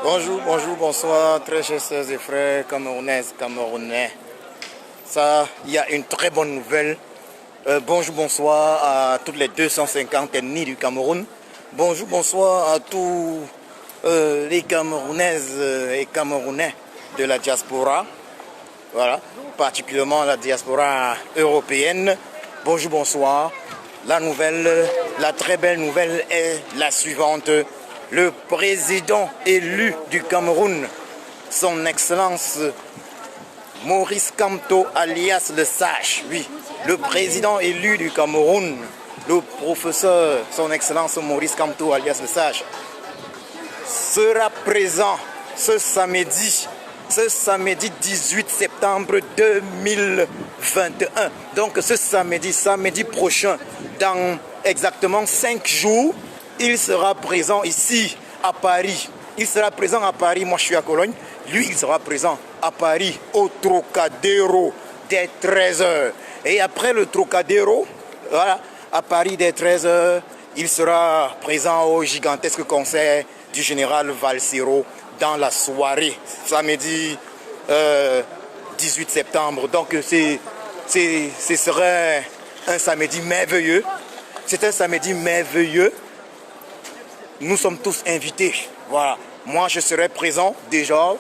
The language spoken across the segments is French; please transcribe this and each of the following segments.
Bonjour, bonjour, bonsoir, très chers sœurs et frères camerounaises, camerounais. Ça, il y a une très bonne nouvelle. Bonjour, bonsoir à toutes les 250 ethnies du Cameroun. Bonjour, bonsoir à tous les Camerounaises et Camerounais de la diaspora. Voilà, particulièrement la diaspora européenne. Bonjour, bonsoir. La nouvelle, la très belle nouvelle est la suivante. Le président élu du Cameroun, son Excellence Maurice Kamto alias le Sage, oui, le président élu du Cameroun, le professeur, son Excellence Maurice Kamto alias le Sage, sera présent ce samedi 18 septembre 2021. Donc ce samedi prochain, dans exactement 5 jours, il sera présent ici à Paris. Il sera présent à Paris, moi je suis à Cologne. Lui, il sera présent à Paris au Trocadéro dès 13h. Et après le Trocadéro, voilà, à Paris dès 13h, il sera présent au gigantesque concert du général Valsero dans la soirée, samedi 18 septembre. Donc ce serait un samedi merveilleux. C'est un samedi merveilleux. Nous sommes tous invités. Voilà. Moi, je serai présent déjà,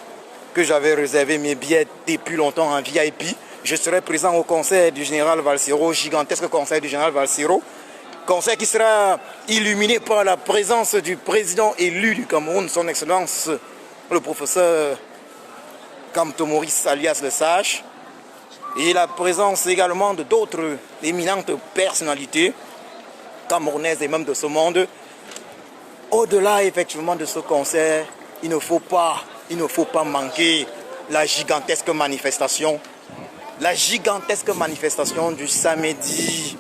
que j'avais réservé mes billets depuis longtemps en VIP. Je serai présent au concert du général Valsero, gigantesque concert du général Valsero. Concert qui sera illuminé par la présence du président élu du Cameroun, son Excellence, le professeur Kamto Maurice alias le Sage. Et la présence également de d'autres éminentes personnalités camerounaises et même de ce monde. Au-delà effectivement de ce concert, il ne faut pas manquer la gigantesque manifestation du samedi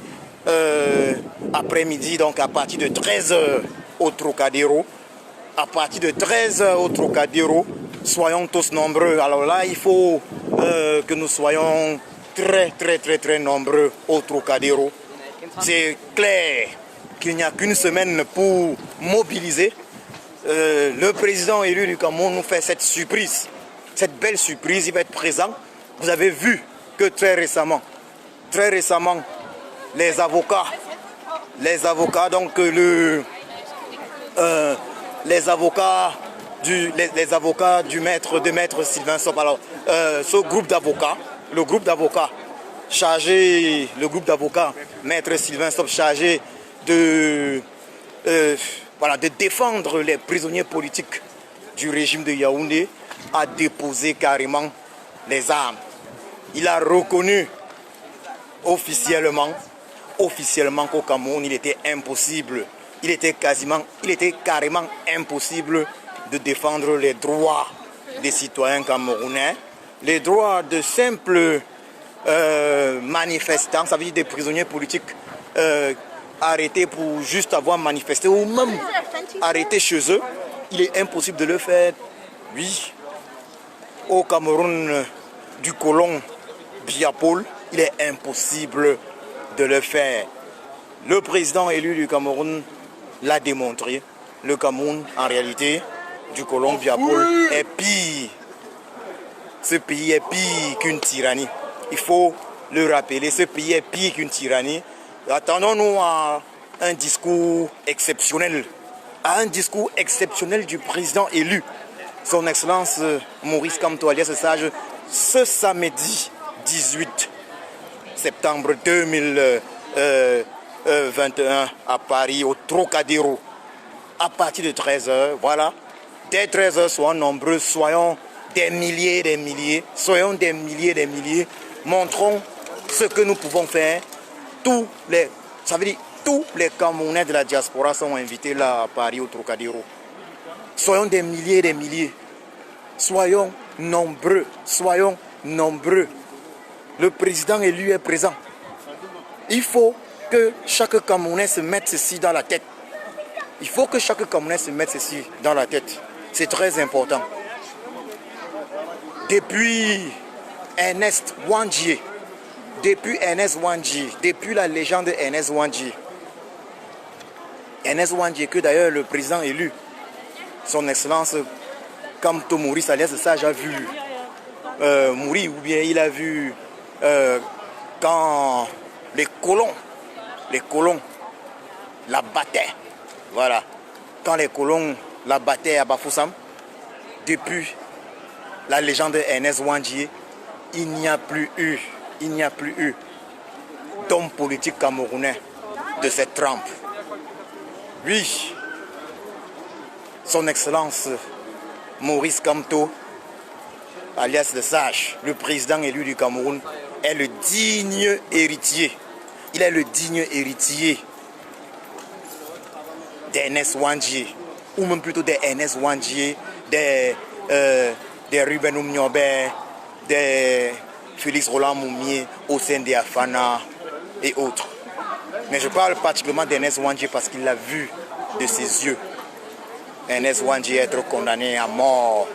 après-midi, donc à partir de 13h au Trocadéro. À partir de 13h au Trocadéro, soyons tous nombreux. Alors là, il faut que nous soyons très nombreux au Trocadéro. C'est clair qu'il n'y a qu'une semaine pour mobiliser. Le président élu du Cameroun nous fait cette surprise, cette belle surprise. Il va être présent. Vous avez vu que très récemment, les avocats, donc les avocats du maître Sylvain Sop. Alors, ce groupe d'avocats, le groupe d'avocats, maître Sylvain Sop chargé de défendre les prisonniers politiques du régime de Yaoundé, a déposé carrément les armes. Il a reconnu officiellement qu'au Cameroun, il était carrément impossible de défendre les droits des citoyens camerounais, les droits de simples manifestants, ça veut dire des prisonniers politiques arrêtés pour juste avoir manifesté ou même arrêtés chez eux. Il est impossible de le faire, oui, au Cameroun du colon Biapol, il est impossible de le faire. Le président élu du Cameroun l'a démontré. Le Cameroun, en réalité, du colon Biapol est pire. Ce pays est pire qu'une tyrannie. Il faut le rappeler, ce pays est pire qu'une tyrannie. Attendons-nous à un discours exceptionnel. Du président élu, son Excellence Maurice Kamto alias Sage, ce samedi 18 septembre 2021 à Paris, au Trocadéro, à partir de 13h. Voilà, dès 13h, soyons nombreux, soyons des milliers, montrons ce que nous pouvons faire. Tous les Camerounais de la diaspora sont invités là à Paris au Trocadéro. Soyons des milliers. Soyons nombreux. Le président élu est présent. Il faut que chaque Camerounais se mette ceci dans la tête. C'est très important. Depuis Ernest Ouandjie, depuis la légende Ernest Ouandjie, que d'ailleurs le président élu, son Excellence Kamto Maurice alias Sage a vu mourir, ou bien il a vu quand les colons la battaient. Voilà. Quand les colons la battaient à Bafoussam, depuis la légende Ernest Ouandjie, il n'y a plus eu d'homme politique camerounais de cette trempe. Oui, son Excellence Maurice Kamto, alias le Sage, le président élu du Cameroun, est le digne héritier. Il est le digne héritier d'Ernest Ouandjie, ou même plutôt des Ernest Ouandjie, des Ruben Oumniobé, des Félix Roland Moumié, Hossein Diafana et autres. Mais je parle particulièrement d'Ernest Ouandjie parce qu'il l'a vu de ses yeux. Ernest Ouandjie être condamné à mort,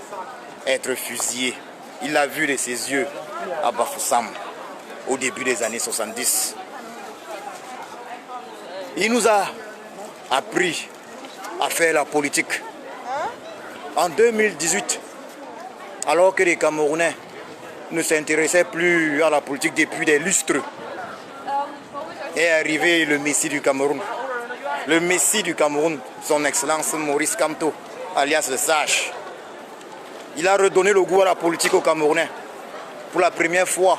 être fusillé. Il l'a vu de ses yeux à Bafoussam au début des années 70. Il nous a appris à faire la politique. En 2018, alors que les Camerounais ne s'intéressaient plus à la politique depuis des lustres, est arrivé le Messie du Cameroun. Le Messie du Cameroun, son Excellence Maurice Kamto, alias le Sage. Il a redonné le goût à la politique aux Camerounais. Pour la première fois,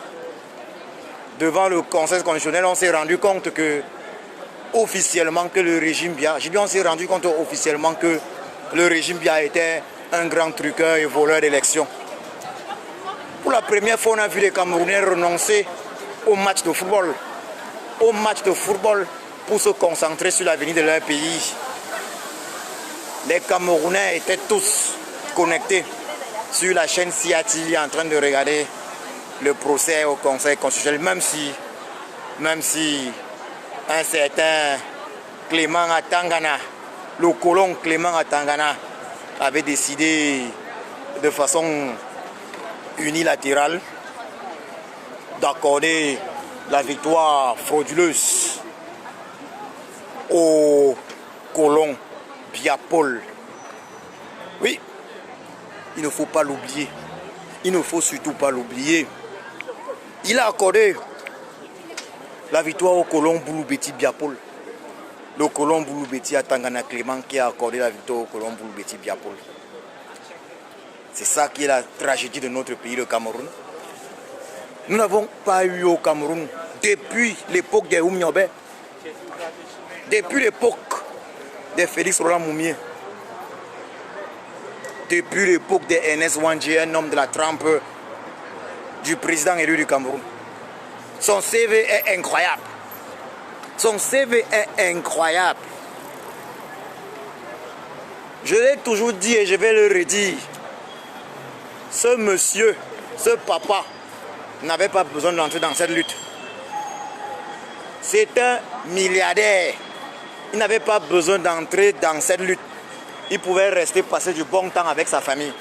devant le Conseil constitutionnel, on s'est rendu compte que officiellement que le régime Biya, on s'est rendu compte officiellement que le régime Biya était un grand truqueur et voleur d'élections. Pour la première fois, on a vu les Camerounais renoncer au match de football. Au match de football pour se concentrer sur l'avenir de leur pays. Les Camerounais étaient tous connectés sur la chaîne CIATV en train de regarder le procès au Conseil constitutionnel, même si un certain Clément Atangana, le colon Clément Atangana, avait décidé de façon unilatérale d'accorder la victoire frauduleuse au colon Biya Paul. Oui, il ne faut pas l'oublier. Il ne faut surtout pas l'oublier. Il a accordé la victoire au colon Bouloubeti Biya Paul. Le colon Bouloubeti Atangana Clément qui a accordé la victoire au colon Bouloubeti Biya Paul. C'est ça qui est la tragédie de notre pays, le Cameroun. Nous n'avons pas eu au Cameroun, depuis l'époque des Oumniobé, depuis l'époque de Félix Roland Moumié, depuis l'époque de Ernest Ouandjie, un homme de la trempe du président élu du Cameroun. Son CV est incroyable. Son CV est incroyable. Je l'ai toujours dit et je vais le redire. Ce monsieur, ce papa, n'avait pas besoin d'entrer dans cette lutte. C'est un milliardaire. Il n'avait pas besoin d'entrer dans cette lutte. Il pouvait rester passer du bon temps avec sa famille.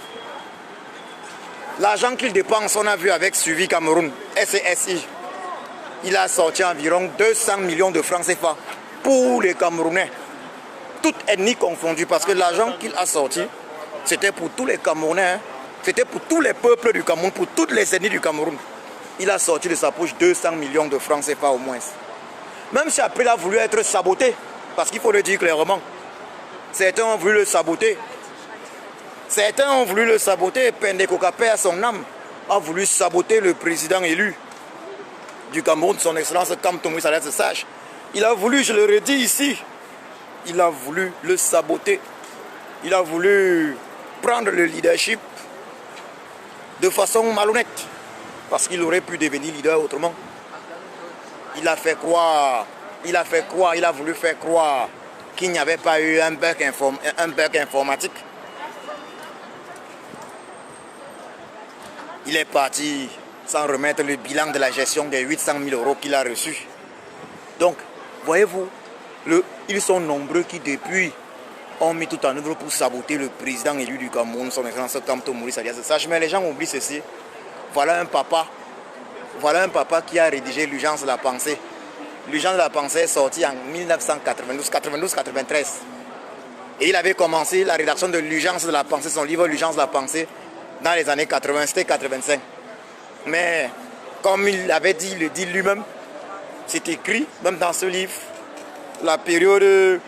L'argent qu'il dépense, on a vu avec Suivi Cameroun, SCSI. Il a sorti environ 200 millions de francs CFA pour les Camerounais. Toutes ethnies confondues, parce que l'argent qu'il a sorti, c'était pour tous les Camerounais. C'était pour tous les peuples du Cameroun, pour toutes les ethnies du Cameroun. Il a sorti de sa poche 200 millions de francs CFA au moins. Même si après il a voulu être saboté, parce qu'il faut le dire clairement, certains ont voulu le saboter. Certains ont voulu le saboter. Pendeko Kapé, à son âme, a voulu saboter le président élu du Cameroun, son Excellence Kamto Maurice Sage. Il a voulu, je le redis ici, il a voulu le saboter. Il a voulu prendre le leadership de façon malhonnête. Parce qu'il aurait pu devenir leader autrement. Il a voulu faire croire qu'il n'y avait pas eu un bug informatique. Il est parti sans remettre le bilan de la gestion des 800 000 € qu'il a reçus. Donc, voyez-vous, ils sont nombreux qui depuis ont mis tout en œuvre pour saboter le président élu du Cameroun, son Excellence Kamto Maurice Sage. Mais les gens oublient ceci. Voilà un papa qui a rédigé l'urgence de la pensée. L'urgence de la pensée est sortie en 1992-93. Et il avait commencé la rédaction de l'urgence de la pensée, son livre L'urgence de la pensée, dans les années 80, c'était 85. Mais comme il avait dit, il le dit lui-même, c'est écrit, même dans ce livre, la période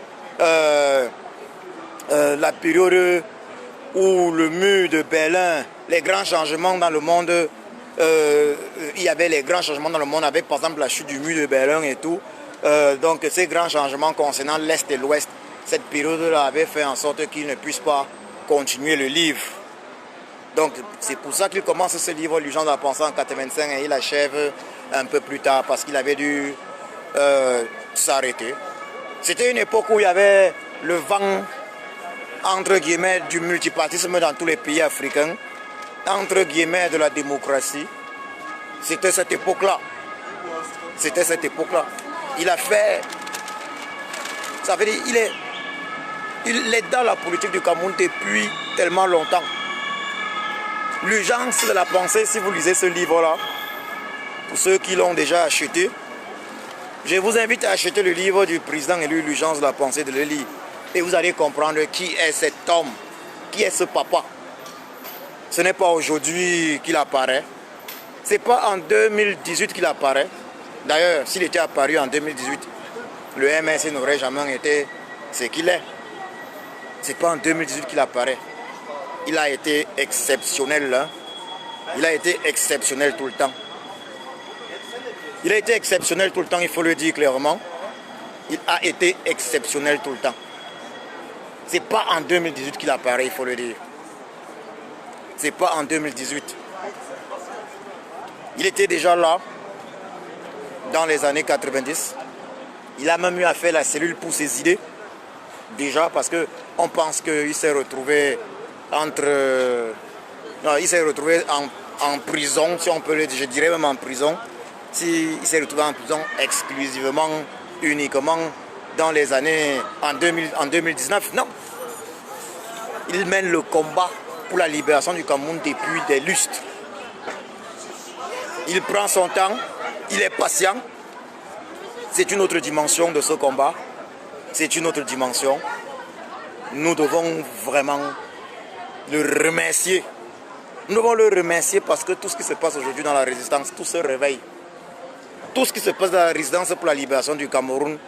où le mur de Berlin, les grands changements dans le monde, il y avait les grands changements dans le monde avec par exemple la chute du mur de Berlin et tout. Donc ces grands changements concernant l'Est et l'Ouest, cette période-là avait fait en sorte qu'il ne puisse pas continuer le livre. Donc c'est pour ça qu'il commence ce livre, L'urgence de la pensée en 85 et il achève un peu plus tard parce qu'il avait dû s'arrêter. C'était une époque où il y avait le vent, entre guillemets, du multipartisme dans tous les pays africains, entre guillemets, de la démocratie. C'était cette époque-là. C'était cette époque-là. Il a fait... Ça veut dire, il est dans la politique du Cameroun depuis tellement longtemps. L'urgence de la pensée, si vous lisez ce livre-là, pour ceux qui l'ont déjà acheté, je vous invite à acheter le livre du président élu, L'urgence de la pensée, de le lire. Et vous allez comprendre qui est cet homme, qui est ce papa. Ce n'est pas aujourd'hui qu'il apparaît. Ce n'est pas en 2018 qu'il apparaît. D'ailleurs, s'il était apparu en 2018, le MNC n'aurait jamais été ce qu'il est. Ce n'est pas en 2018 qu'il apparaît. Il a été exceptionnel là. Il a été exceptionnel tout le temps. Il a été exceptionnel tout le temps, il faut le dire clairement. Il a été exceptionnel tout le temps. Ce n'est pas en 2018 qu'il apparaît, il faut le dire. Ce n'est pas en 2018. Il était déjà là, dans les années 90. Il a même eu à faire la cellule pour ses idées. Déjà, parce qu'on pense qu'il s'est retrouvé il s'est retrouvé en prison, si on peut le dire, je dirais même en prison. Il s'est retrouvé en prison exclusivement, uniquement dans les années en 2019. Non. Il mène le combat pour la libération du Cameroun depuis des lustres. Il prend son temps, il est patient. C'est une autre dimension de ce combat. C'est une autre dimension. Nous devons vraiment le remercier. Nous devons le remercier parce que tout ce qui se passe aujourd'hui dans la résistance, tout se réveille. Tout ce qui se passe dans la résistance pour la libération du Cameroun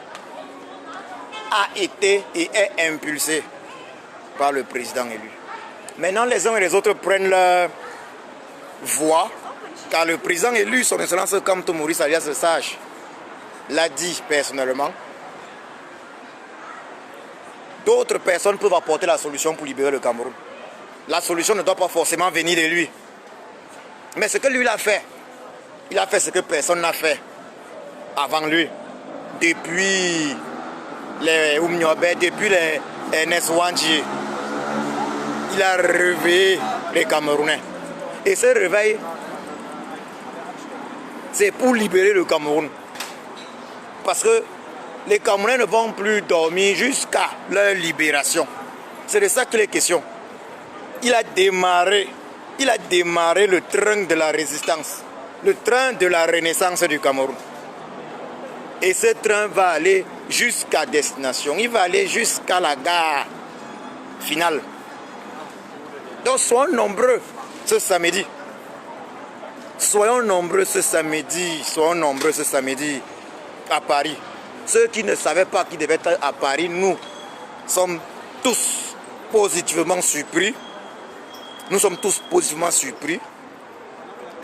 a été et est impulsé par le président élu. Maintenant, les uns et les autres prennent leur voix, car le président élu, son excellence Kamto Maurice alias le Sage, l'a dit personnellement. D'autres personnes peuvent apporter la solution pour libérer le Cameroun. La solution ne doit pas forcément venir de lui. Mais ce que lui a fait, il a fait ce que personne n'a fait avant lui. Depuis les Oumniobe, depuis les Ernest Ouandji, il a réveillé les Camerounais. Et ce réveil, c'est pour libérer le Cameroun. Parce que les Camerounais ne vont plus dormir jusqu'à leur libération. C'est de ça qu'il est question. Il a démarré le train de la résistance, le train de la renaissance du Cameroun. Et ce train va aller jusqu'à destination. Il va aller jusqu'à la gare finale. Donc soyons nombreux ce samedi. Soyons nombreux ce samedi à Paris. Ceux qui ne savaient pas qu'ils devaient être à Paris, nous sommes tous positivement surpris. Nous sommes tous positivement surpris.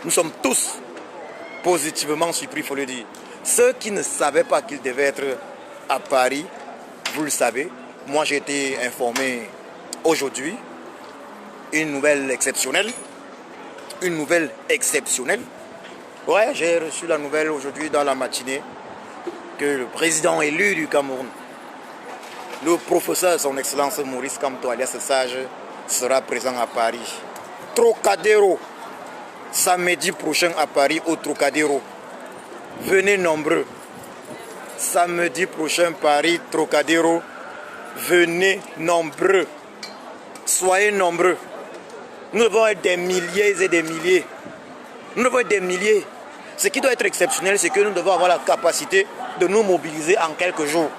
Nous sommes tous positivement surpris, il faut le dire. Ceux qui ne savaient pas qu'ils devaient être à Paris, vous le savez. Moi, j'ai été informé aujourd'hui. Une nouvelle exceptionnelle. Une nouvelle exceptionnelle. Ouais, j'ai reçu la nouvelle aujourd'hui dans la matinée que le président élu du Cameroun, le professeur son excellence Maurice Kamto alias Sage, sera présent à Paris. Trocadéro, samedi prochain à Paris au Trocadéro. Venez nombreux. Samedi prochain Paris, Trocadéro. Venez nombreux. Soyez nombreux. Nous devons être des milliers et des milliers. Nous devons être des milliers. Ce qui doit être exceptionnel, c'est que nous devons avoir la capacité de nous mobiliser en quelques jours.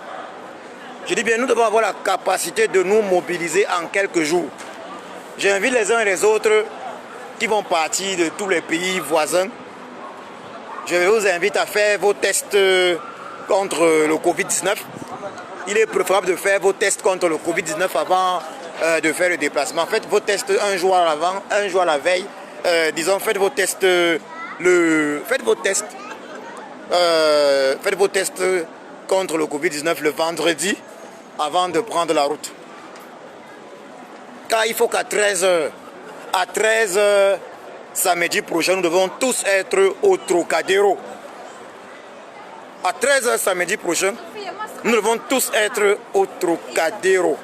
Je dis bien, nous devons avoir la capacité de nous mobiliser en quelques jours. J'invite les uns et les autres qui vont partir de tous les pays voisins. Je vous invite à faire vos tests contre le Covid-19. Il est préférable de faire vos tests contre le Covid-19 avant de faire le déplacement. Faites vos tests un jour à l'avant, un jour à la veille. Disons, faites vos tests contre le Covid-19 le vendredi avant de prendre la route. Car il faut qu'à 13h, samedi prochain, nous devons tous être au Trocadéro. À 13h samedi prochain, nous devons tous être au Trocadéro.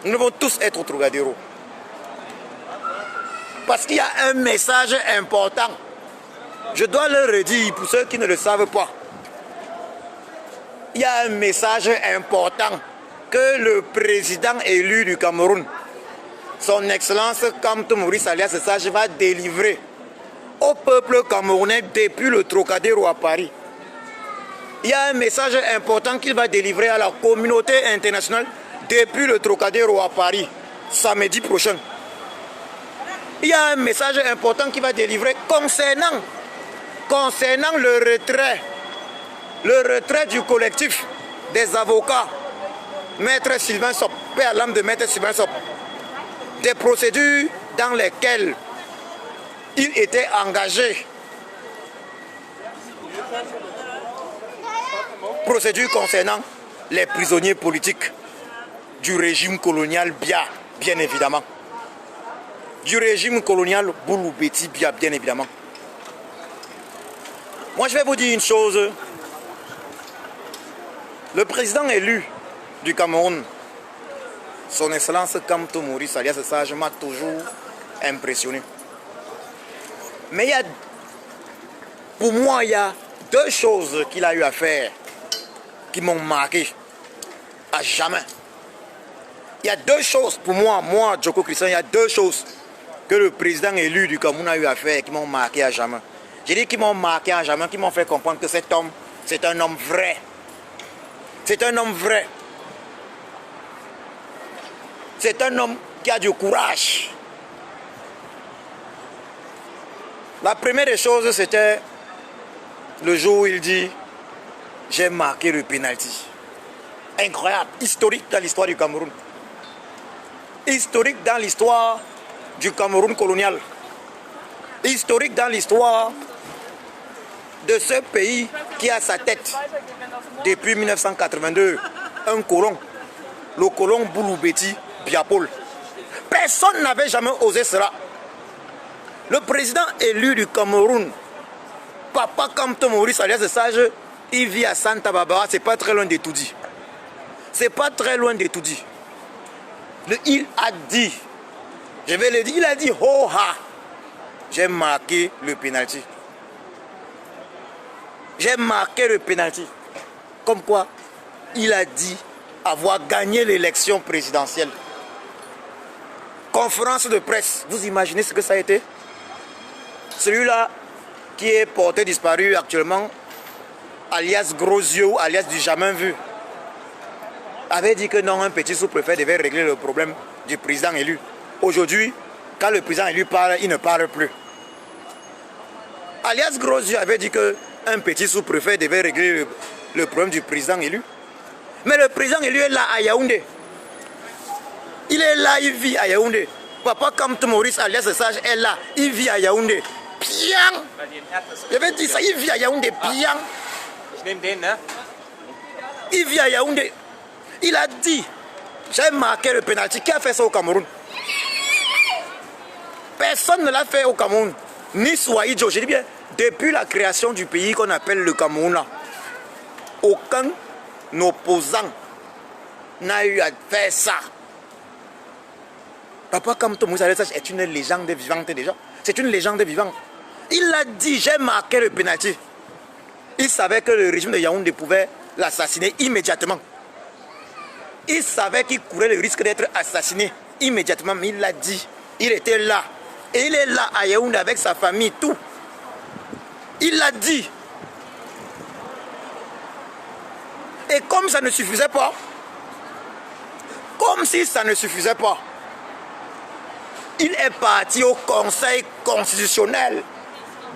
Nous devons tous être au Trocadéro. Parce qu'il y a un message important. Je dois le redire pour ceux qui ne le savent pas. Il y a un message important que le président élu du Cameroun, son Excellence Kamto Maurice alias Sage, va délivrer au peuple camerounais depuis le Trocadéro à Paris. Il y a un message important qu'il va délivrer à la communauté internationale depuis le Trocadéro à Paris, samedi prochain. Il y a un message important qu'il va délivrer concernant le retrait du collectif des avocats, Maître Sylvain Sop, père l'âme de Maître Sylvain Sop, des procédures dans lesquelles il était engagé. Procédures concernant les prisonniers politiques du régime colonial Bia, bien évidemment. Du régime colonial Boulou-Beti Bia, bien évidemment. Moi, je vais vous dire une chose. Le président élu du Cameroun, son Excellence Kamto Maurice alias Sage, m'a toujours impressionné. Mais pour moi, il y a deux choses qu'il a eu à faire qui m'ont marqué à jamais. Il y a deux choses pour moi, Djoko Christian, il y a deux choses que le président élu du Cameroun a eu à faire qui m'ont marqué à jamais. J'ai dit qu'ils m'ont marqué à jamais, qui m'ont fait comprendre que cet homme, c'est un homme vrai. C'est un homme vrai. C'est un homme qui a du courage. La première des choses, c'était le jour où il dit « J'ai marqué le penalty ». Incroyable, historique dans l'histoire du Cameroun. Historique dans l'histoire du Cameroun colonial. Historique dans l'histoire de ce pays qui a sa tête depuis 1982. Un colon, le colon Boulou-Beti Biapol. Personne n'avait jamais osé cela. Le président élu du Cameroun, Papa Kamto Maurice alias Sage, il vit à Santa Barbara, c'est pas très loin de Toudi. C'est pas très loin de Toudi. Il a dit, je vais le dire, il a dit, oh ha, j'ai marqué le penalty. J'ai marqué le penalty. Comme quoi, il a dit avoir gagné l'élection présidentielle. Conférence de presse, vous imaginez ce que ça a été? Celui-là qui est porté disparu actuellement, alias Gros Yeux, alias du jamais vu, avait dit que non, un petit sous-préfet devait régler le problème du président élu. Aujourd'hui, quand le président élu parle, il ne parle plus. Alias Gros Yeux avait dit qu'un petit sous-préfet devait régler le problème du président élu. Mais le président élu est là à Yaoundé. Il est là, il vit à Yaoundé. Papa Kamto Maurice alias Sage est là, il vit à Yaoundé. Piang! Je vais dire ça, il vit à Yaoundé. Piang! Il vit à Yaoundé. Il a dit, j'ai marqué le pénalty. Qui a fait ça au Cameroun? Personne ne l'a fait au Cameroun. Ni Swahidjo, je dis bien, depuis la création du pays qu'on appelle le Cameroun là, aucun opposant n'a eu à faire ça. Papa Kamto Maurice est une légende vivante déjà. C'est une légende vivante. Il a dit, j'ai marqué le pénalty. Il savait que le régime de Yaoundé pouvait l'assassiner immédiatement. Il savait qu'il courait le risque d'être assassiné immédiatement, mais il l'a dit. Il était là. Et il est là à Yaoundé avec sa famille, tout. Il l'a dit. Et comme ça ne suffisait pas, Comme si ça ne suffisait pas, il est parti au Conseil constitutionnel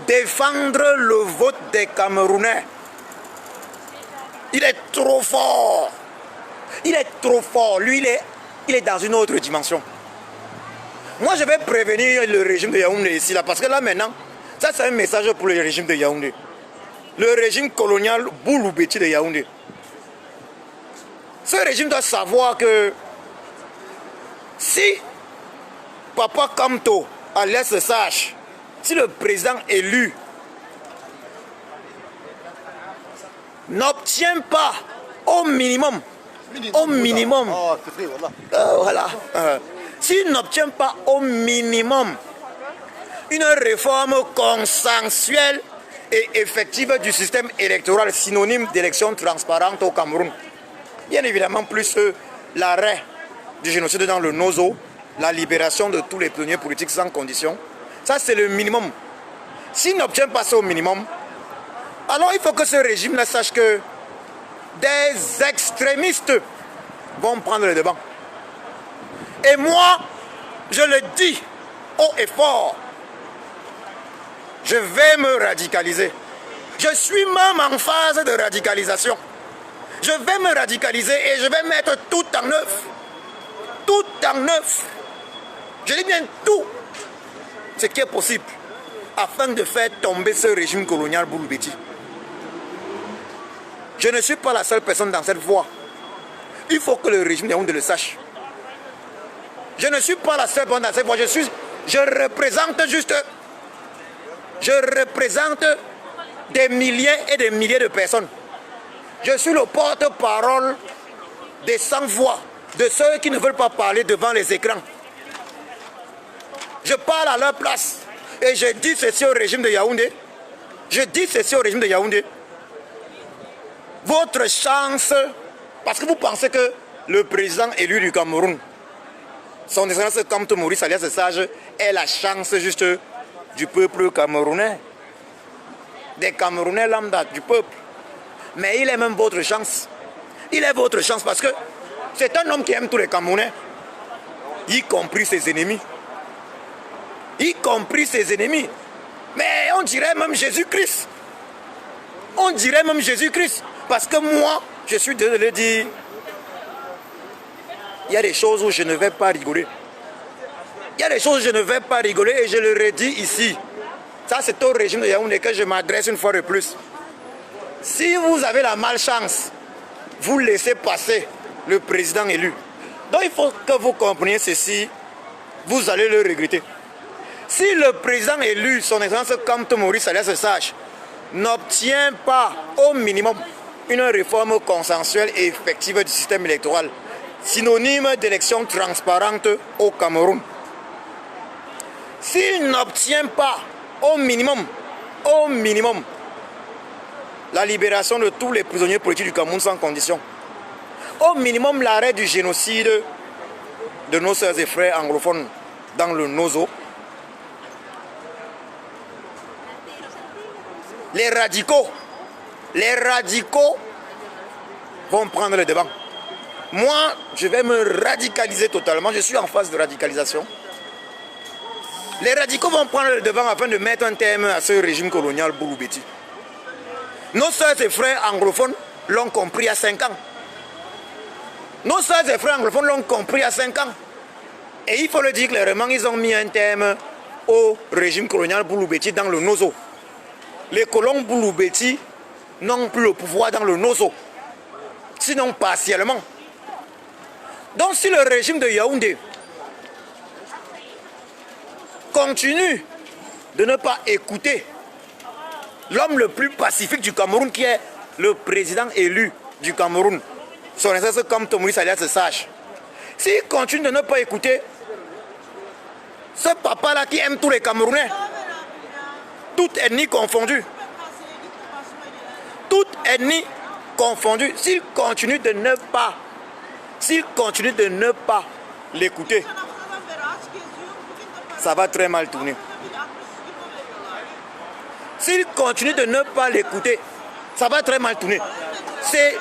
défendre le vote des Camerounais. Il est trop fort. Il est trop fort. Lui, il est dans une autre dimension. Moi, je vais prévenir le régime de Yaoundé ici, là, parce que là, maintenant, ça, c'est un message pour le régime de Yaoundé. Le régime colonial Bouloubeti de Yaoundé. Ce régime doit savoir que si Papa Kamto, alias Sage, si le président élu n'obtient pas au minimum, s'il n'obtient pas au minimum une réforme consensuelle et effective du système électoral, synonyme d'élection transparente au Cameroun, bien évidemment plus l'arrêt du génocide dans le Nozo, la libération de tous les prisonniers politiques sans condition, ça c'est le minimum. S'il n'obtient pas ça au minimum, alors il faut que ce régime-là sache que des extrémistes vont prendre le devant. Et moi, je le dis haut et fort, je vais me radicaliser. Je suis même en phase de radicalisation. Je vais me radicaliser et je vais mettre tout en œuvre. Tout en œuvre. Je dis bien tout ce qui est possible afin de faire tomber ce régime colonial Bouloubeti. Je ne suis pas la seule personne dans cette voie. Il faut que le régime de Yaoundé le sache. Je ne suis pas la seule personne dans cette voie. Je représente des milliers et des milliers de personnes. Je suis le porte-parole des sans-voix, de ceux qui ne veulent pas parler devant les écrans. Je parle à leur place et je dis ceci au régime de Yaoundé. Votre chance, parce que vous pensez que le président élu du Cameroun, son excellence Kamto Maurice alias Sage, est la chance juste du peuple camerounais, des Camerounais lambda, du peuple. Mais il est même votre chance. Il est votre chance parce que c'est un homme qui aime tous les Camerounais, y compris ses ennemis. Y compris ses ennemis. Mais on dirait même Jésus-Christ. On dirait même Jésus-Christ. Parce que moi, je suis désolé de dire, il y a des choses où je ne vais pas rigoler. Il y a des choses où je ne vais pas rigoler et je le redis ici. Ça, c'est au régime de Yaoundé que je m'adresse une fois de plus. Si vous avez la malchance, vous laissez passer le président élu. Donc il faut que vous compreniez ceci, vous allez le regretter. Si le président élu, son excellence Kamto Maurice alias Sage, n'obtient pas au minimum une réforme consensuelle et effective du système électoral, synonyme d'élection transparente au Cameroun, s'il n'obtient pas au minimum, la libération de tous les prisonniers politiques du Cameroun sans condition, au minimum l'arrêt du génocide de nos sœurs et frères anglophones dans le Nozo, les radicaux vont prendre le devant. Moi, je vais me radicaliser totalement. Je suis en phase de radicalisation. Les radicaux vont prendre le devant afin de mettre un terme à ce régime colonial Bouloubeti. Nos soeurs et frères anglophones l'ont compris à 5 ans. Nos soeurs et frères anglophones l'ont compris à 5 ans. Et il faut le dire clairement, ils ont mis un terme au régime colonial Bouloubeti dans le Nozo. Les colons Bouloubeti n'ont plus le pouvoir dans le Nozo, sinon partiellement. Donc si le régime de Yaoundé continue de ne pas écouter l'homme le plus pacifique du Cameroun, qui est le président élu du Cameroun, son excellence Kamto Maurice alias Sage, s'il continue de ne pas écouter ce papa-là qui aime tous les Camerounais, toute ethnie confondue, s'il continue de ne pas l'écouter, ça va très mal tourner. S'il continue de ne pas l'écouter, ça va très mal tourner. C'est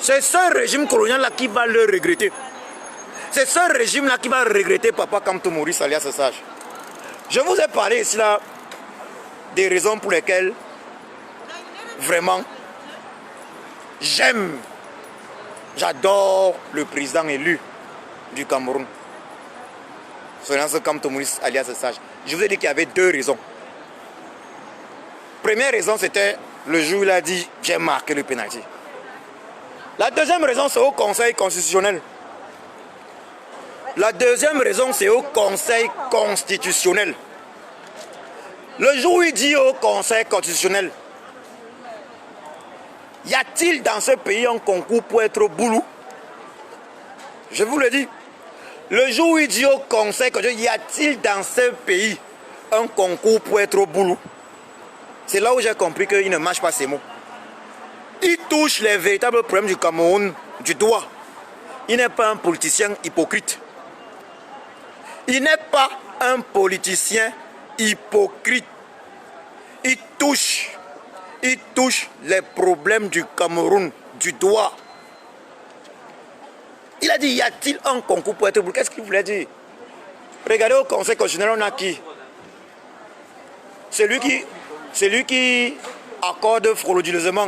ce régime colonial-là qui va le regretter. C'est ce régime-là qui va regretter Papa Kamto Maurice alias Sage. Je vous ai parlé ici là des raisons pour lesquelles vraiment j'adore le président élu du Cameroun. Son Kamto Maurice alias Sage. Je vous ai dit qu'il y avait deux raisons. Première raison, c'était le jour où il a dit j'ai marqué le pénalty. La deuxième raison, c'est au Conseil constitutionnel. La deuxième raison, c'est au Conseil constitutionnel. Le jour où il dit au Conseil constitutionnel, y a-t-il dans ce pays un concours pour être boulou? Je vous le dis. Le jour où il dit au Conseil constitutionnel, y a-t-il dans ce pays un concours pour être boulou? C'est là où j'ai compris qu'il ne mâche pas ses mots. Il touche les véritables problèmes du Cameroun du doigt. Il n'est pas un politicien hypocrite. Il n'est pas un politicien hypocrite. Il touche les problèmes du Cameroun du doigt. Il a dit, y a-t-il un concours pour être boulou? Qu'est-ce qu'il voulait dire? Regardez au Conseil constitutionnel, on a qui? C'est lui qui accorde frauduleusement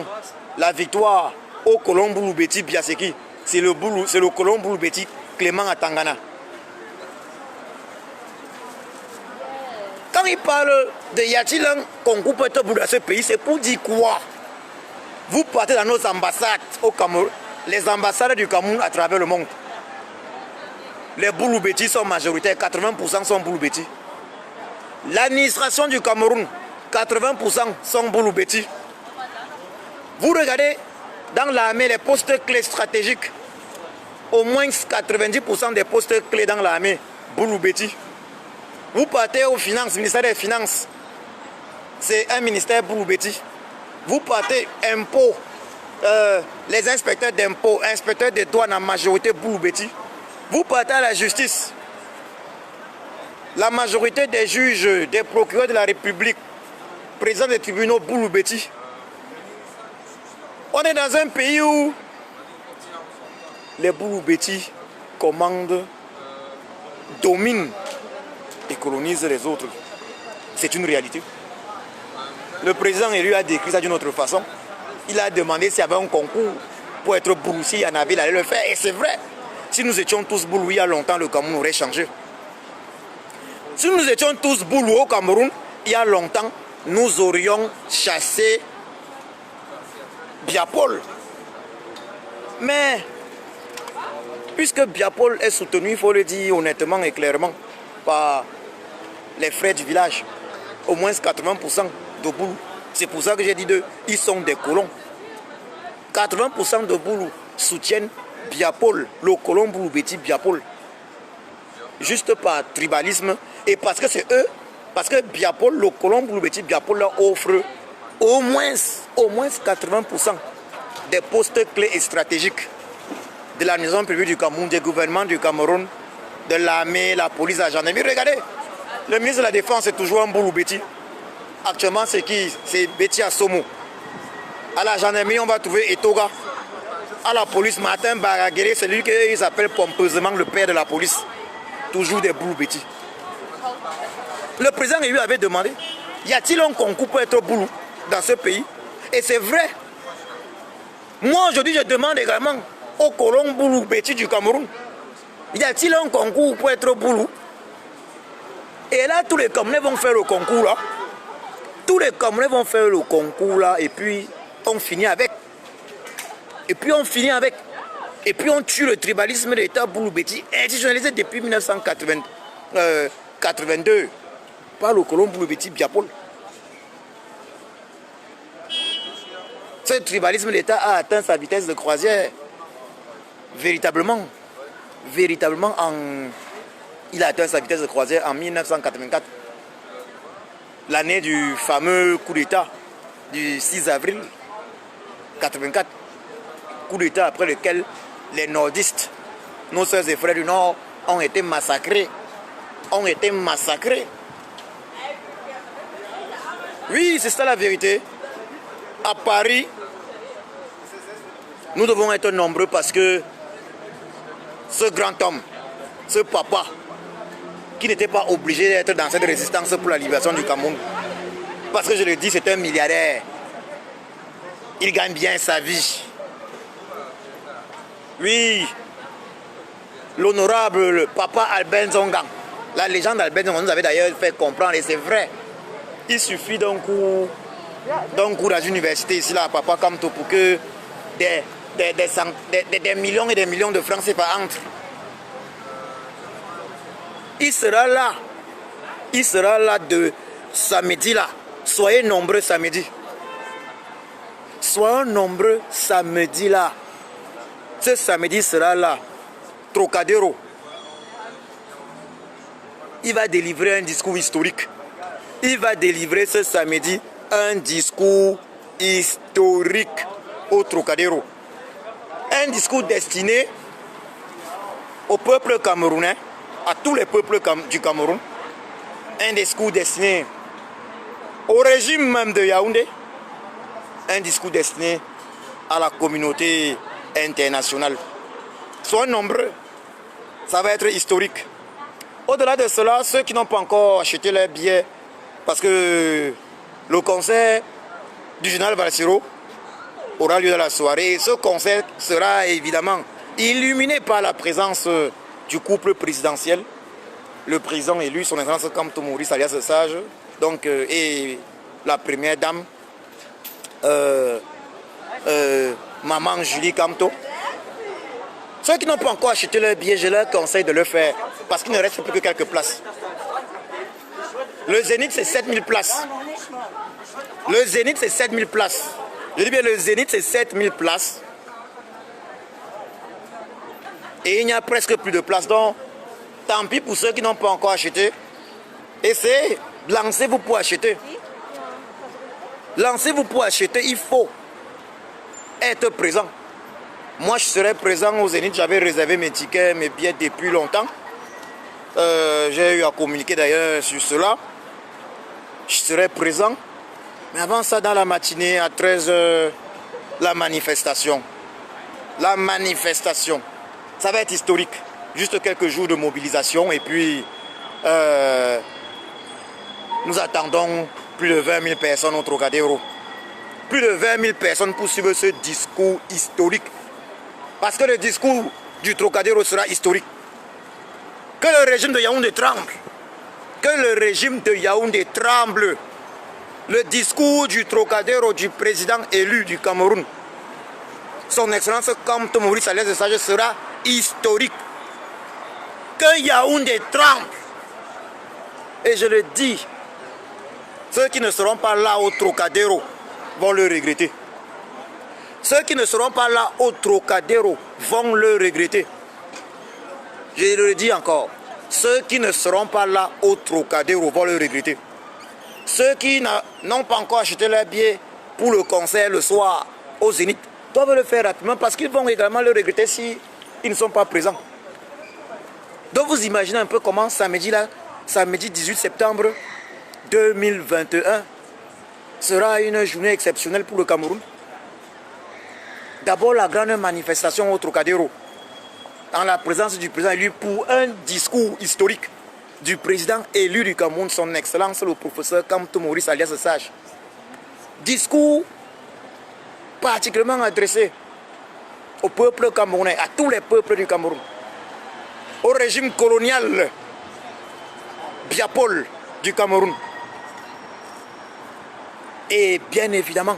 la victoire au colon Boulou-Beti Biaseki. C'est le colon Boulou-Beti Clément Atangana. Quand il parle de y a-t-il un concours pour être boulou dans ce pays, c'est pour dire quoi? Vous partez dans nos ambassades au Cameroun, les ambassades du Cameroun à travers le monde. Les Boulou-Beti sont majoritaires, 80% sont Boulou-Beti. L'administration du Cameroun, 80% sont Boulou-Beti. Vous regardez dans l'armée les postes clés stratégiques, au moins 90% des postes clés dans l'armée, Boulou-Beti. Vous partez aux finances, ministère des Finances, c'est un ministère Boulou-Beti. Vous partez impôts, les inspecteurs d'impôts, inspecteurs des douanes en majorité Boulou-Beti. Vous partez à la justice, la majorité des juges, des procureurs de la République, présidents des tribunaux Boulou-Beti. On est dans un pays où les Boulou-Beti commandent, dominent et colonisent les autres. C'est une réalité. Le président élu a décrit ça d'une autre façon. Il a demandé s'il y avait un concours pour être boulou, s'il y en avait, il allait le faire. Et c'est vrai. Si nous étions tous boulou il y a longtemps, le Cameroun aurait changé. Si nous étions tous boulou au Cameroun, il y a longtemps, nous aurions chassé Biapol. Mais, puisque Biapol est soutenu, il faut le dire honnêtement et clairement, par les frères du village, au moins 80% de boulou. C'est pour ça que j'ai dit d'eux, ils sont des colons. 80% de boulou soutiennent Biapol, le colon Boulou-Beti Biapol. Juste par tribalisme et parce que c'est eux, parce que Biapol, le colon Boulou-Beti Biapol leur offre au moins 80% des postes clés et stratégiques de la maison publique du Cameroun, du gouvernement du Cameroun, de l'armée, la police, la gendarmerie. Regardez, le ministre de la Défense est toujours un Boulou-Beti. Actuellement, c'est qui? C'est Beti Assomo. À la gendarmerie, on va trouver Etoga. À la police, Martin Baraguerre, c'est lui qu'ils appellent pompeusement le père de la police. Toujours des Boulou-Beti. Le président lui avait demandé, y a-t-il un concours pour être boulou dans ce pays? Et c'est vrai. Moi, aujourd'hui, je demande également aux colons Boulou-Beti du Cameroun, y a-t-il un concours pour être boulou? Et là, tous les Camerounais vont faire le concours là. Tous les Camerounais vont faire le concours là et puis on finit avec. Et puis on finit avec. Et puis on tue le tribalisme de l'État Boulou-Beti, institutionnalisé depuis 1982 par le colon Boulou-Beti Biapol. Ce tribalisme de l'État a atteint sa vitesse de croisière. Véritablement, il a atteint sa vitesse de croisière en 1984. L'année du fameux coup d'État du 6 avril 1984. Coup d'État après lequel les nordistes, nos soeurs et frères du Nord, ont été massacrés. Oui, c'est ça la vérité. À Paris, nous devons être nombreux parce que ce grand homme, ce papa qui n'était pas obligé d'être dans cette résistance pour la libération du Cameroun. Parce que je le dis, c'est un milliardaire. Il gagne bien sa vie. Oui, l'honorable papa Albert Zongang. La légende d'Albert Zongang nous avait d'ailleurs fait comprendre, et c'est vrai. Il suffit d'un cours dans une université ici, là, à Papa Kamto, pour que des millions et des millions de francs CFA entrent. Il sera là. Il sera là de samedi là. Soyez nombreux samedi. Soyons nombreux samedi là. Ce samedi sera là. Trocadéro. Il va délivrer un discours historique. Il va délivrer ce samedi un discours historique au Trocadéro. Un discours destiné au peuple camerounais, à tous les peuples du Cameroun. Un discours destiné au régime même de Yaoundé. Un discours destiné à la communauté internationale. Soyez nombreux, ça va être historique. Au-delà de cela, ceux qui n'ont pas encore acheté leurs billets, parce que le concert du général Valsero aura lieu dans la soirée. Ce concert sera évidemment illuminé par la présence du couple présidentiel, le président élu, son excellence Kamto Maurice alias Sage, donc, et la première dame, maman Julie Kamto. Ceux qui n'ont pas encore acheté leur billet, je leur conseille de le faire, parce qu'il ne reste plus que quelques places. Le Zénith, c'est 7000 places. Le Zénith, c'est 7000 places. Je dis bien, le Zénith, c'est 7000 places. Et il n'y a presque plus de place. Donc, tant pis pour ceux qui n'ont pas encore acheté. Essayez, lancez-vous pour acheter. Lancez-vous pour acheter, il faut être présent. Moi, je serai présent au Zénith. J'avais réservé mes tickets, mes billets depuis longtemps. J'ai eu à communiquer d'ailleurs sur cela. Je serai présent. Mais avant ça, dans la matinée, à 13h, la manifestation. La manifestation. Ça va être historique. Juste quelques jours de mobilisation. Et puis, nous attendons plus de 20 000 personnes au Trocadéro. Plus de 20 000 personnes pour suivre ce discours historique. Parce que le discours du Trocadéro sera historique. Que le régime de Yaoundé tremble. Que le régime de Yaoundé tremble. Le discours du Trocadéro du président élu du Cameroun, son excellence Kamto Maurice alias Sage, sera historique. Que Yaoundé tremble. Et je le dis, ceux qui ne seront pas là au Trocadéro vont le regretter. Ceux qui ne seront pas là au Trocadéro vont le regretter. Je le dis encore, ceux qui ne seront pas là au Trocadéro vont le regretter. Ceux qui n'ont pas encore acheté leur billet pour le concert le soir au Zénith doivent le faire rapidement, parce qu'ils vont également le regretter s'ils ne sont pas présents. Donc vous imaginez un peu comment samedi 18 septembre 2021 sera une journée exceptionnelle pour le Cameroun. D'abord la grande manifestation au Trocadéro, en la présence du président élu pour un discours historique du président élu du Cameroun, son excellence le professeur Kamto Maurice alias Sage. Discours particulièrement adressé au peuple camerounais, à tous les peuples du Cameroun, au régime colonial Biapol du Cameroun. Et bien évidemment,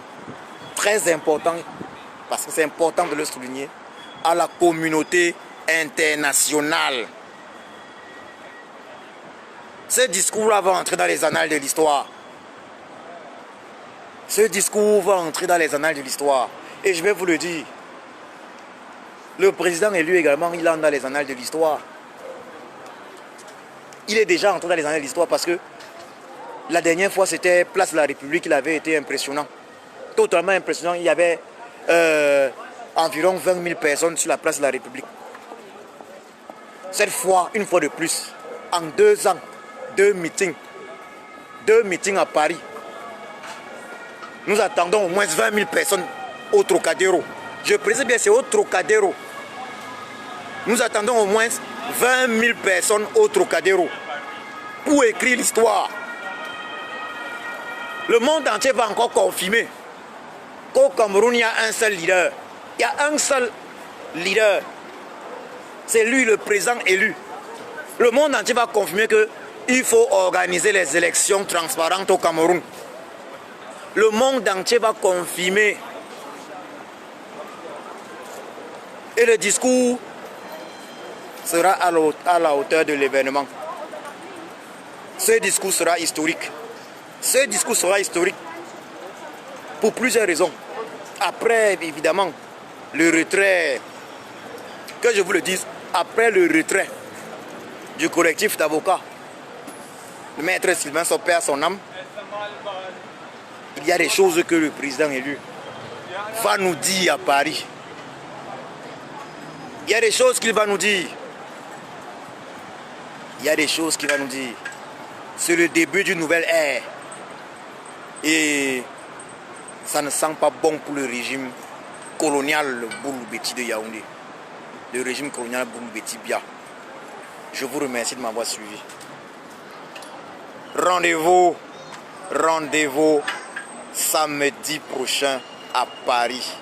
très important, parce que c'est important de le souligner, à la communauté internationale. Ce discours-là va entrer dans les annales de l'histoire. Ce discours va entrer dans les annales de l'histoire. Et je vais vous le dire, le président élu également, il entre dans les annales de l'histoire. Il est déjà entré dans les annales de l'histoire parce que la dernière fois, c'était Place de la République, il avait été impressionnant. Totalement impressionnant. Il y avait environ 20 000 personnes sur la Place de la République. Cette fois, une fois de plus, en 2 ans, 2 meetings à Paris. Nous attendons au moins 20 000 personnes au Trocadéro. Je précise bien, c'est au Trocadéro. Nous attendons au moins 20 000 personnes au Trocadéro pour écrire l'histoire. Le monde entier va encore confirmer qu'au Cameroun, il y a un seul leader. Il y a un seul leader. C'est lui le président élu. Le monde entier va confirmer qu'il faut organiser les élections transparentes au Cameroun. Le monde entier va confirmer. Et le discours sera à la hauteur de l'événement. Ce discours sera historique. Ce discours sera historique pour plusieurs raisons. Après, évidemment, le retrait, que je vous le dise, après le retrait du collectif d'avocats, le maître Sylvain Sopé à son âme, il y a des choses que le président élu va nous dire à Paris. Il y a des choses qu'il va nous dire. Il y a des choses qu'il va nous dire. C'est le début d'une nouvelle ère. Et ça ne sent pas bon pour le régime colonial Bouloubeti de Yaoundé. Le régime colonial Bouloubeti Bia. Je vous remercie de m'avoir suivi. Rendez-vous samedi prochain à Paris.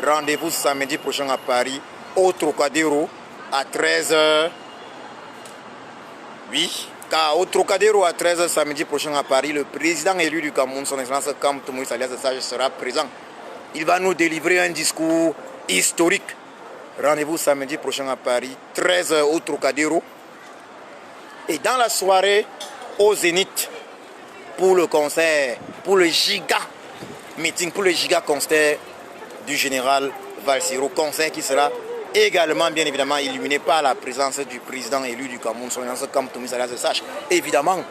Rendez-vous samedi prochain à Paris, au Trocadéro, à 13h. Oui, car au Trocadéro, à 13h samedi prochain à Paris, le président élu du Cameroun, son excellence Kamto Moïse Alias Sage, sera présent. Il va nous délivrer un discours historique. Rendez-vous samedi prochain à Paris, 13h au Trocadéro. Et dans la soirée, au Zénith, pour le concert, pour le giga meeting, pour le giga concert du général Valsero. Concert qui sera également, bien évidemment, illuminé par la présence du président élu du Cameroun, son excellence Kamto Moïse Alias Sage. Évidemment,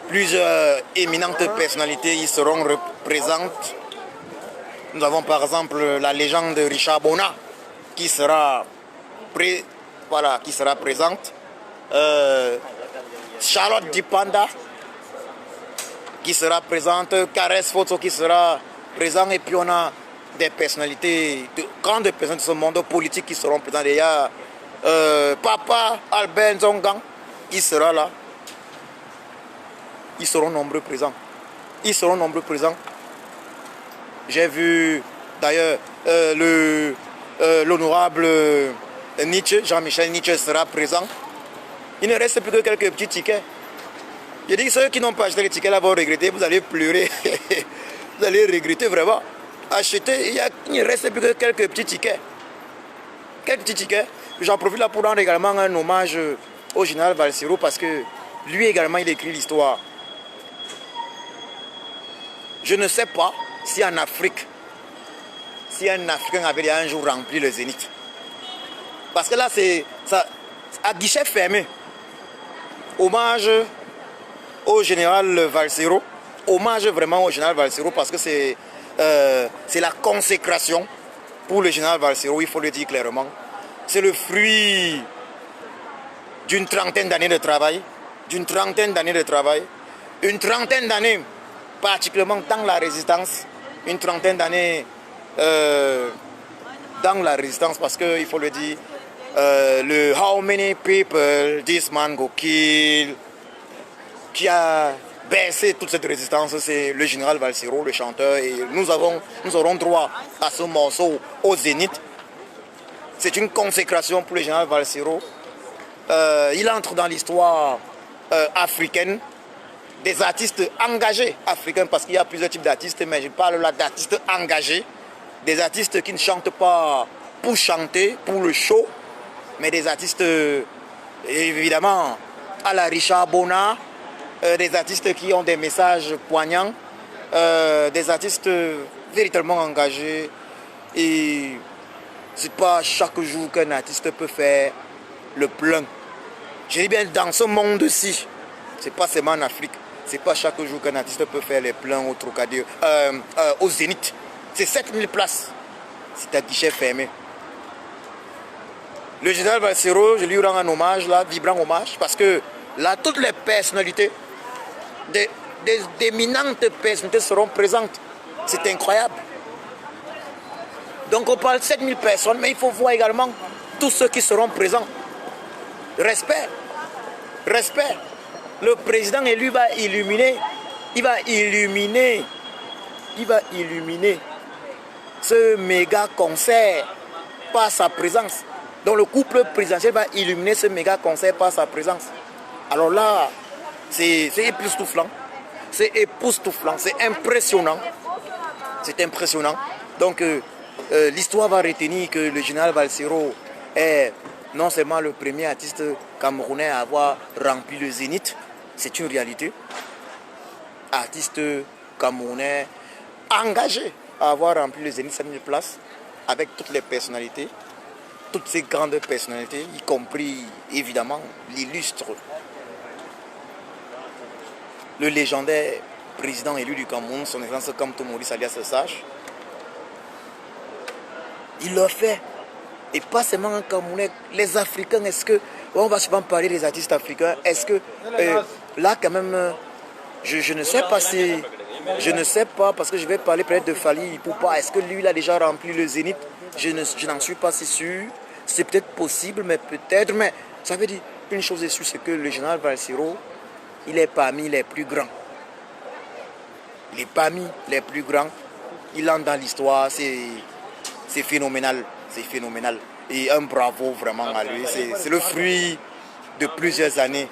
plusieurs éminentes personnalités y seront présentes. Nous avons par exemple la légende de Richard Bona qui sera, présente. Charlotte Dipanda qui sera présente. Caresse Photo qui sera présent. Et puis on a des personnalités, de grandes personnes de ce monde politique qui seront présentes. Il y a Papa Albert Zongang, il sera là. Ils seront nombreux présents. J'ai vu d'ailleurs l'honorable Nietzsche, Jean-Michel Nietzsche sera présent. Il ne reste plus que quelques petits tickets. Je dis que ceux qui n'ont pas acheté les tickets là vont regretter, vous allez pleurer. Vous allez regretter vraiment. Acheter, il ne reste plus que quelques petits tickets. J'en profite là pour rendre également un hommage au général Valsero parce que lui également il écrit l'histoire. Je ne sais pas si en Afrique, si un Africain avait un jour rempli le Zénith. Parce que là, c'est à guichet fermé. Hommage au général Valsero. Hommage vraiment au général Valsero parce que c'est la consécration pour le général Valsero, il faut le dire clairement. C'est le fruit d'une trentaine d'années de travail. Une trentaine d'années particulièrement dans la résistance, une trentaine d'années dans la résistance parce qu'il faut le dire, le How Many People This Man Go Kill qui a baissé toute cette résistance, c'est le général Valsero, le chanteur, et nous aurons droit à ce morceau au Zénith. C'est une consécration pour le général Valsero. Il entre dans l'histoire africaine des artistes engagés africains, parce qu'il y a plusieurs types d'artistes, mais je parle là d'artistes engagés, des artistes qui ne chantent pas pour chanter, pour le show, mais des artistes évidemment à la Richard Bona, des artistes qui ont des messages poignants, des artistes véritablement engagés. Et c'est pas chaque jour qu'un artiste peut faire le plein. Je dis bien dans ce monde-ci, c'est pas seulement en Afrique. C'est pas chaque jour qu'un artiste peut faire les plans au Trocadéro, au Zénith. C'est 7000 places. C'est à guichet fermé. Le général Valsero, je lui rends un hommage, là, vibrant hommage, parce que là, toutes les personnalités, d'éminentes personnalités seront présentes. C'est incroyable. Donc on parle de 7000 personnes, mais il faut voir également tous ceux qui seront présents. Respect. Respect. Le président élu va illuminer. Il va illuminer ce méga concert par sa présence. Donc le couple présidentiel va illuminer ce méga concert par sa présence. Alors là, c'est époustouflant. C'est époustouflant, c'est impressionnant. C'est impressionnant. Donc l'histoire va retenir que le général Valsero est non seulement le premier artiste camerounais à avoir rempli le Zénith, c'est une réalité. Artiste camerounais engagé à avoir rempli le Zénith 5000 places avec toutes les personnalités, toutes ces grandes personnalités, y compris évidemment l'illustre, le légendaire président élu du Cameroun, son excellence Kamto Maurice alias Sage. Il l'a fait. Et pas seulement un Camerounais, les Africains, est-ce que, on va souvent parler des artistes africains, est-ce que, là quand même, je ne sais pas si, je ne sais pas, parce que je vais parler peut-être de Fally Ipupa, est-ce que lui, il a déjà rempli le Zénith? Je n'en suis pas si sûr, c'est peut-être possible, mais peut-être, mais ça veut dire, une chose est sûre, c'est que le général Valsero, il est parmi les plus grands. Il est parmi les plus grands, il entre dans l'histoire, c'est phénoménal. C'est phénoménal. Et un bravo vraiment à lui. C'est le fruit de plusieurs années,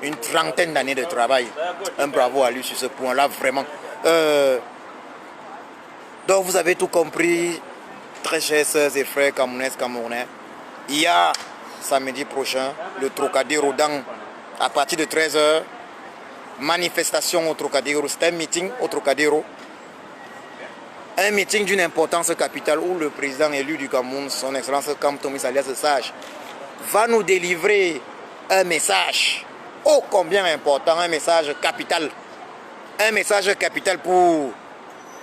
une trentaine d'années de travail. Un bravo à lui sur ce point-là, vraiment. Donc vous avez tout compris, très chers sœurs et frères camerounaises, camerounais. Il y a samedi prochain le Trocadéro à partir de 13h. Manifestation au Trocadéro. C'est un meeting au Trocadéro. Un meeting d'une importance capitale où le président élu du Cameroun, son excellence Kamto Maurice alias Sage, va nous délivrer un message ô combien important, un message capital. Un message capital pour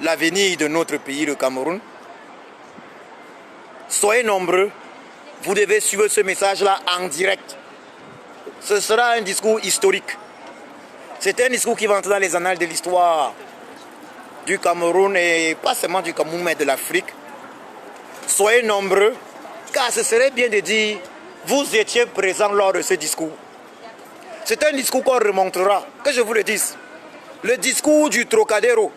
l'avenir de notre pays, le Cameroun. Soyez nombreux, vous devez suivre ce message-là en direct. Ce sera un discours historique. C'est un discours qui va entrer dans les annales de l'histoire du Cameroun et pas seulement du Cameroun mais de l'Afrique. Soyez nombreux car ce serait bien de dire vous étiez présents lors de ce discours. C'est un discours qu'on remontera, que je vous le dise. Le discours du Trocadéro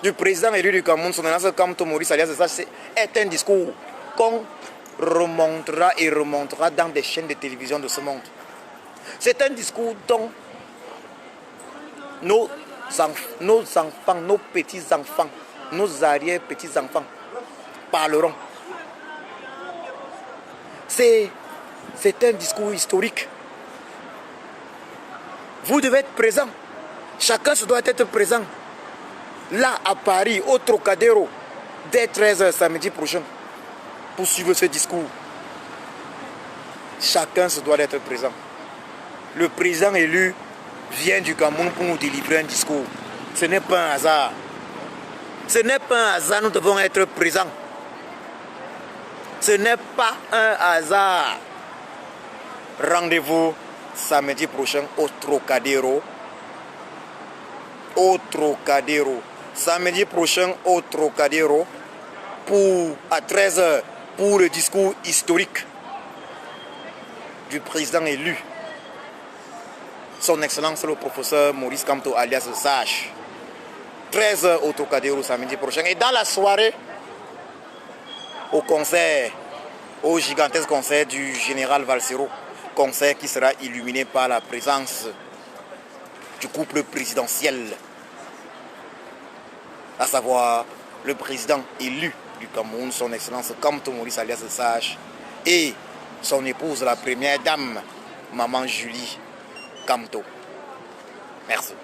du président élu du Cameroun, son excellence Kamto Maurice alias Sage, est un discours qu'on remontera et remontera dans des chaînes de télévision de ce monde. C'est un discours dont nos enfants, nos petits-enfants, nos arrière-petits-enfants parleront. C'est un discours historique. Vous devez être présent. Chacun se doit être présent. Là, à Paris, au Trocadéro, dès 13h samedi prochain, pour suivre ce discours. Chacun se doit être présent. Le président élu vient du Cameroun pour nous délivrer un discours. Ce n'est pas un hasard. Ce n'est pas un hasard, nous devons être présents. Ce n'est pas un hasard. Rendez-vous samedi prochain au Trocadéro. Au Trocadéro. Samedi prochain au Trocadéro à 13h pour le discours historique du président élu. Son Excellence le professeur Maurice Kamto alias Sage. 13h au Trocadéro samedi prochain. Et dans la soirée, au concert, au gigantesque concert du général Valsero. Concert qui sera illuminé par la présence du couple présidentiel. À savoir le président élu du Cameroun, son Excellence Kamto Maurice alias Sage. Et son épouse, la première dame, Maman Julie Kamto. Merci.